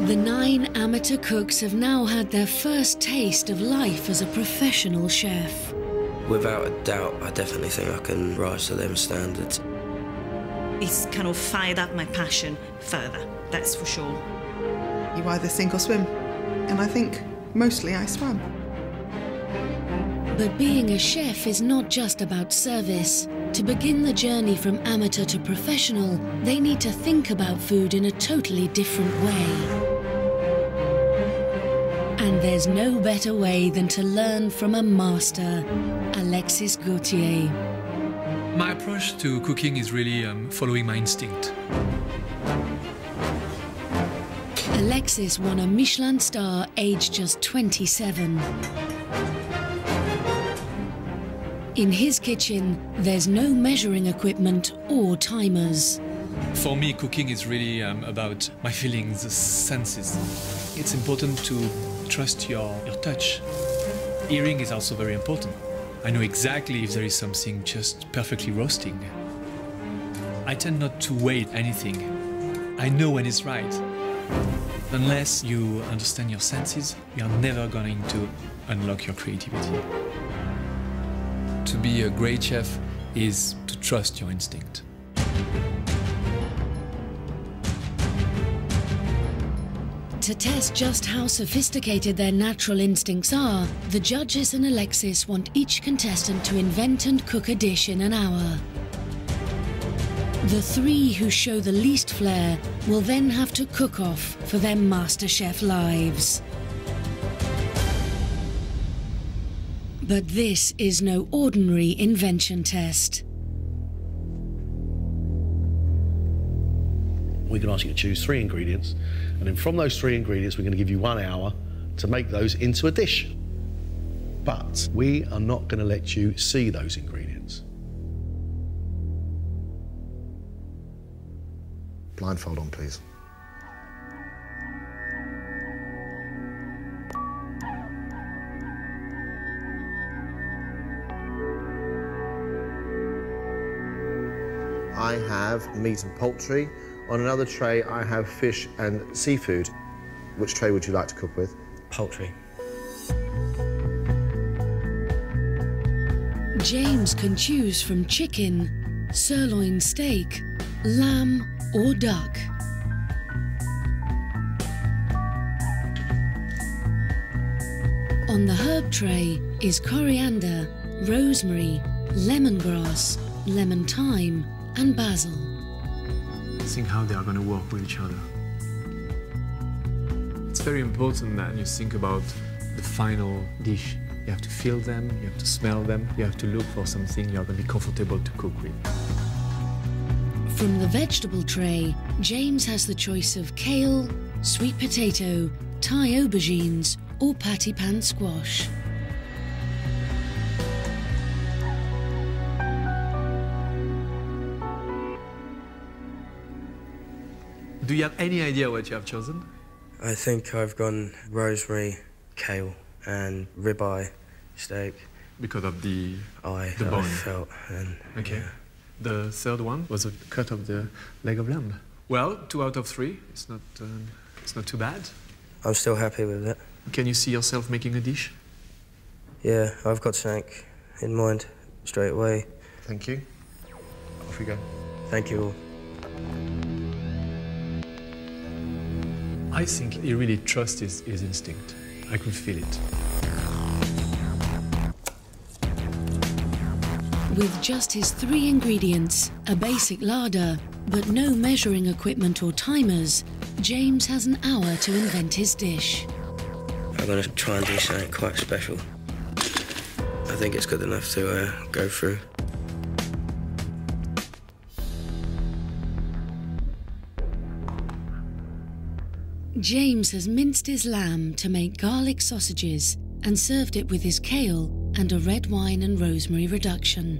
The 9 amateur cooks have now had their first taste of life as a professional chef. Without a doubt, I definitely think I can rise to them standards. It's kind of fired up my passion further, that's for sure. You either sink or swim, and I think mostly I swam. But being a chef is not just about service. To begin the journey from amateur to professional, they need to think about food in a totally different way. And there's no better way than to learn from a master, Alexis Gauthier. My approach to cooking is really following my instinct. Alexis won a Michelin star aged just 27. In his kitchen, there's no measuring equipment or timers. For me, cooking is really about my feelings, the senses. It's important to trust your touch. Hearing is also very important. I know exactly if there is something just perfectly roasting. I tend not to wait anything. I know when it's right. Unless you understand your senses, you are never going to unlock your creativity. To be a great chef is to trust your instinct. To test just how sophisticated their natural instincts are, the judges and Alexis want each contestant to invent and cook a dish in an hour. The 3 who show the least flair will then have to cook off for their Masterchef lives. But this is no ordinary invention test. We're going to ask you to choose 3 ingredients, and then from those 3 ingredients, we're going to give you 1 hour to make those into a dish. But we are not going to let you see those ingredients. Blindfold on, please. I have meat and poultry. On another tray, I have fish and seafood. Which tray would you like to cook with? Poultry. James can choose from chicken, sirloin steak, lamb or duck. On the herb tray is coriander, rosemary, lemongrass, lemon thyme and basil. Think how they are going to work with each other. It's very important that you think about the final dish. You have to feel them, you have to smell them, you have to look for something you are going to be comfortable to cook with. From the vegetable tray, James has the choice of kale, sweet potato, Thai aubergines or patty pan squash. Do you have any idea what you have chosen? I think I've gone rosemary, kale and ribeye steak. Because of the bone. I felt. And, okay. Yeah. The third one was a cut of the leg of lamb. Well, 2 out of 3. It's not too bad. I'm still happy with it. Can you see yourself making a dish? Yeah, I've got something in mind straight away. Thank you. Off you go. Thank you all. I think he really trusts his instinct. I could feel it. With just his 3 ingredients, a basic larder, but no measuring equipment or timers, James has an hour to invent his dish. I'm going to try and do something quite special. I think it's good enough to go through. James has minced his lamb to make garlic sausages and served it with his kale and a red wine and rosemary reduction.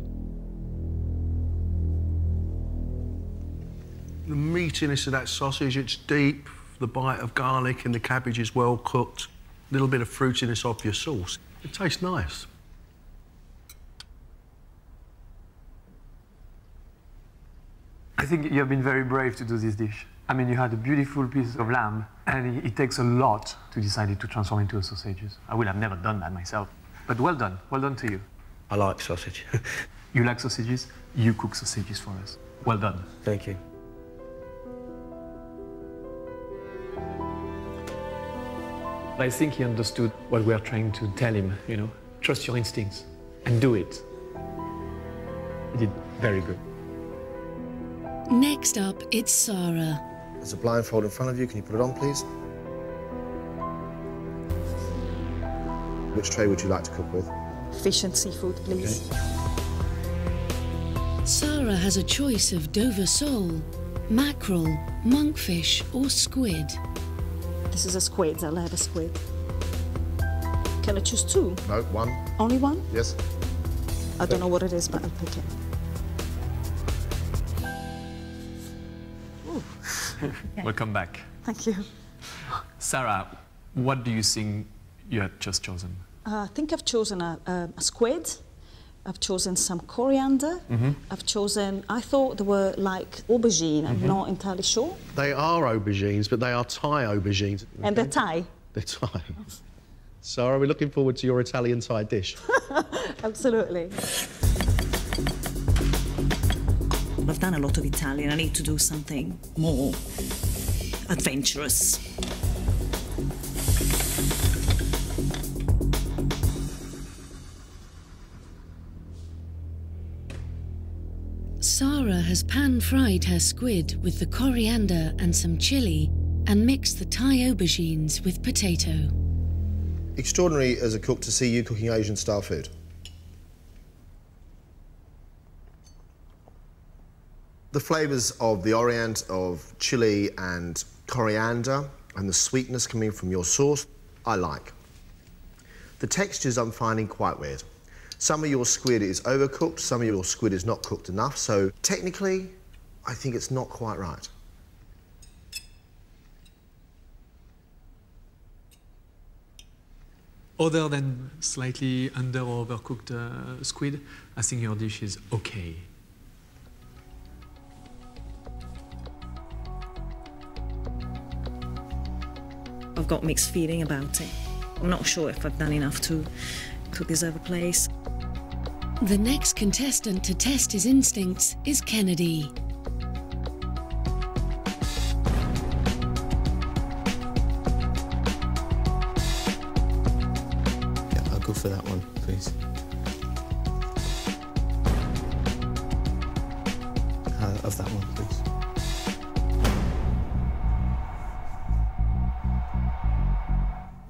The meatiness of that sausage, it's deep. The bite of garlic and the cabbage is well cooked. A little bit of fruitiness off your sauce. It tastes nice. I think you have been very brave to do this dish. I mean, you had a beautiful piece of lamb, and it takes a lot to decide to transform into sausages. I would have never done that myself. But well done to you. I like sausage. You like sausages, you cook sausages for us. Well done. Thank you. I think he understood what we are trying to tell him, you know. Trust your instincts and do it. He did very good. Next up, it's Sarah. There's a blindfold in front of you. Can you put it on, please? Which tray would you like to cook with? Fish and seafood, please. Okay. Sarah has a choice of Dover sole, mackerel, monkfish or squid. This is a squid. I'll have a squid. Can I choose two? No, one. Only one? Yes. I don't know what it is, but I'll pick it. Welcome back. Thank you. Sarah, what do you think you had just chosen? I think I've chosen a squid. I've chosen some coriander. I've chosen, I thought they were like aubergine. I'm not entirely sure. They are aubergines, but they are Thai aubergines. And they're Thai? They're Thai. Sarah, we're looking forward to your Italian Thai dish. Absolutely. I've done a lot of Italian. I need to do something more adventurous. Sarah has pan-fried her squid with the coriander and some chilli and mixed the Thai aubergines with potato. Extraordinary as a cook to see you cooking Asian-style food. The flavours of the orient, of chilli and coriander, and the sweetness coming from your sauce, I like. The textures I'm finding quite weird. Some of your squid is overcooked, some of your squid is not cooked enough, so technically, I think it's not quite right. Other than slightly under or overcooked squid, I think your dish is okay. I've got mixed feeling about it. I'm not sure if I've done enough to deserve a place. The next contestant to test his instincts is Kennedy. Yeah, I'll go for that one, please. Of that one, please.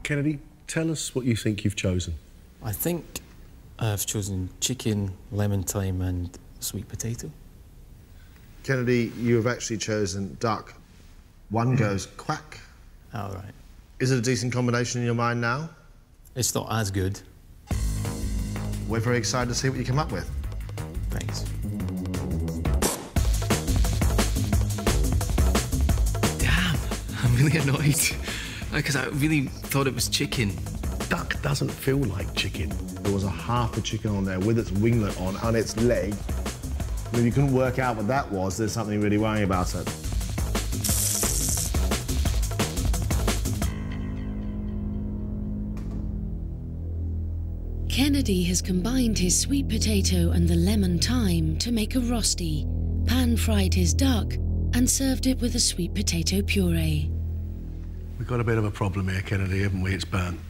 Kennedy, tell us what you think you've chosen. I think I've chosen chicken, lemon thyme and sweet potato. Kennedy, you have actually chosen duck. One goes quack. All right. Is it a decent combination in your mind now? It's not as good. We're very excited to see what you come up with. Thanks. Damn, I'm really annoyed. Because I really thought it was chicken. Duck doesn't feel like chicken. There was a half a chicken on there with its winglet on and its leg. And if you couldn't work out what that was, there's something really worrying about it. Kennedy has combined his sweet potato and the lemon thyme to make a rosti, pan-fried his duck, and served it with a sweet potato puree. We've got a bit of a problem here, Kennedy, haven't we? It's burnt.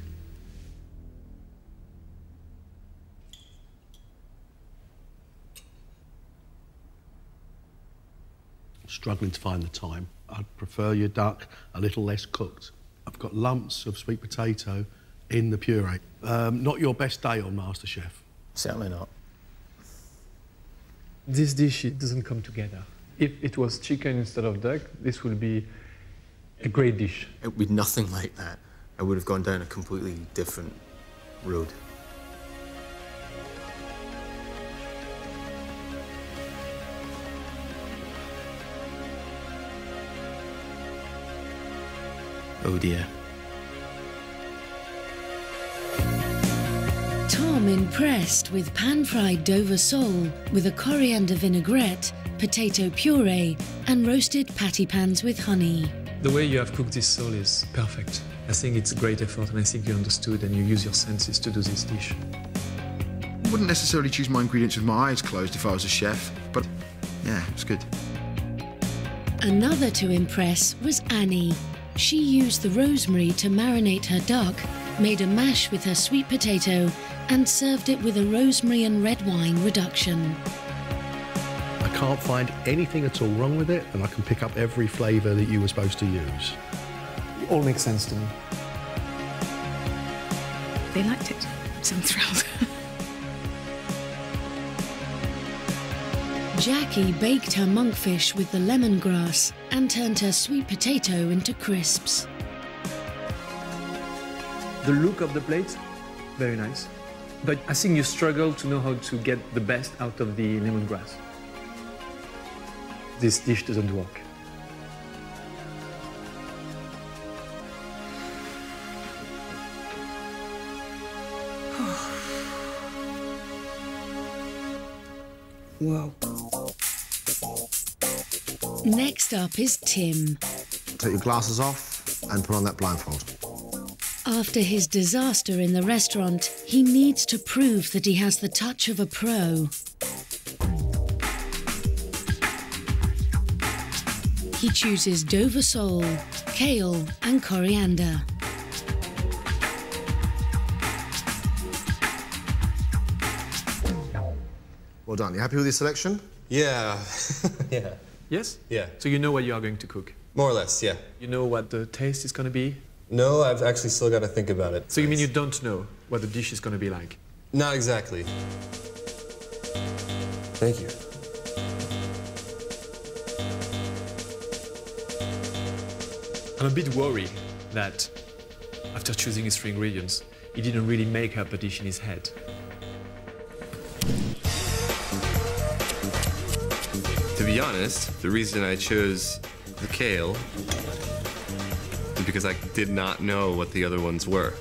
Struggling to find the time. I'd prefer your duck a little less cooked. I've got lumps of sweet potato in the puree. Not your best day on Masterchef. Certainly not. This dish, it doesn't come together. If it was chicken instead of duck, this would be a great dish. It would be nothing like that. I would have gone down a completely different road. Oh dear. Tom impressed with pan-fried Dover sole with a coriander vinaigrette sweet potato puree and roasted patty pans with honey. The way you have cooked this sole is perfect. I think it's a great effort, and I think you understood and you use your senses to do this dish. I wouldn't necessarily choose my ingredients with my eyes closed if I was a chef, but yeah, it's good. Another to impress was Annie. She used the rosemary to marinate her duck, made a mash with her sweet potato, and served it with a rosemary and red wine reduction. I can't find anything at all wrong with it, and I can pick up every flavour that you were supposed to use. It all makes sense to me. They liked it, so I'm thrilled. Jackie baked her monkfish with the lemongrass and turned her sweet potato into crisps. The look of the plate, very nice. But I think you struggle to know how to get the best out of the lemongrass. This dish doesn't work. Whoa. Next up is Tim. Take your glasses off and put on that blindfold. After his disaster in the restaurant, he needs to prove that he has the touch of a pro. He chooses Dover sole, kale and coriander. Well done. You happy with your selection? Yeah. Yeah. Yes? Yeah. So you know what you are going to cook? More or less, yeah. You know what the taste is going to be? No, I've actually still got to think about it. So you mean you don't know what the dish is going to be like? Not exactly. Thank you. I'm a bit worried that after choosing his 3 ingredients, he didn't really make up a dish in his head. To be honest, the reason I chose the kale is because I did not know what the other ones were.